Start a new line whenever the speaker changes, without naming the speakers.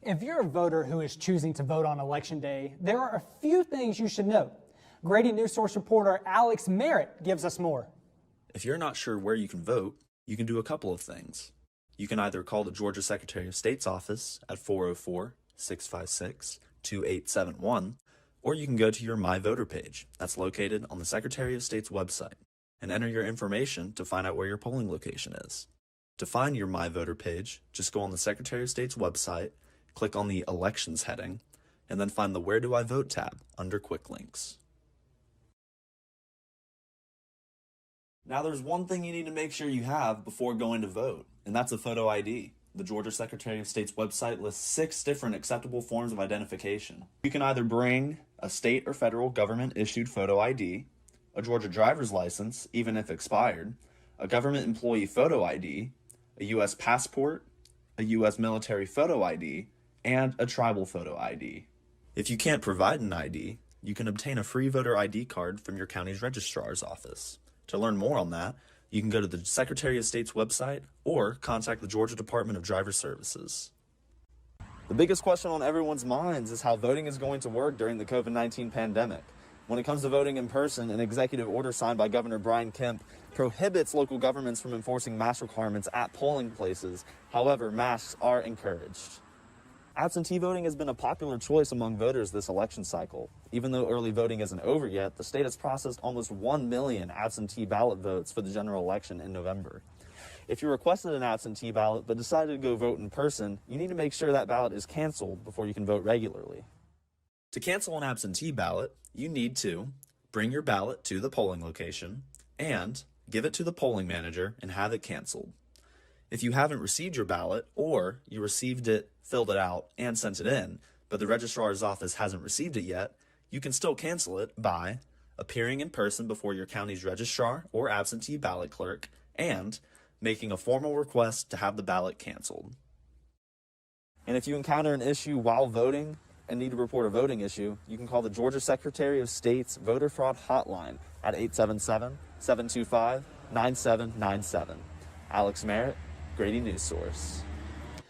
If you're a voter who is choosing to vote on Election Day, there are a few things you should know. Grady Newsource reporter Alex Merritt gives us more.
If you're not sure where you can vote, you can do a couple of things. You can either call the Georgia Secretary of State's office at 404-656-2871, or you can go to your My Voter page that's located on the Secretary of State's website and enter your information to find out where your polling location is. To find your My Voter page, just go on the Secretary of State's website, click on the Elections heading, and then find the Where Do I Vote tab under Quick Links. Now there's one thing you need to make sure you have before going to vote, and that's a photo ID. The Georgia Secretary of State's website lists 6 different acceptable forms of identification. You can either bring a state or federal government-issued photo ID, a Georgia driver's license, even if expired, a government employee photo ID, a U.S. passport, a U.S. military photo ID, and a tribal photo ID. If you can't provide an ID, you can obtain a free voter ID card from your county's registrar's office. To learn more on that, you can go to the Secretary of State's website or contact the Georgia Department of Driver Services. The biggest question on everyone's minds is how voting is going to work during the COVID-19 pandemic. When it comes to voting in person, an executive order signed by Governor Brian Kemp prohibits local governments from enforcing mask requirements at polling places. However, masks are encouraged. Absentee voting has been a popular choice among voters this election cycle. Even though early voting isn't over yet, the state has processed almost 1 million absentee ballot votes for the general election in November. If you requested an absentee ballot but decided to go vote in person, you need to make sure that ballot is canceled before you can vote regularly. To cancel an absentee ballot, you need to bring your ballot to the polling location and give it to the polling manager and have it canceled. If you haven't received your ballot, or you received it, filled it out, and sent it in, but the registrar's office hasn't received it yet, you can still cancel it by appearing in person before your county's registrar or absentee ballot clerk and making a formal request to have the ballot canceled. And if you encounter an issue while voting and need to report a voting issue, you can call the Georgia Secretary of State's Voter Fraud Hotline at 877-725-9797. Alex Merritt, Grady Newsource.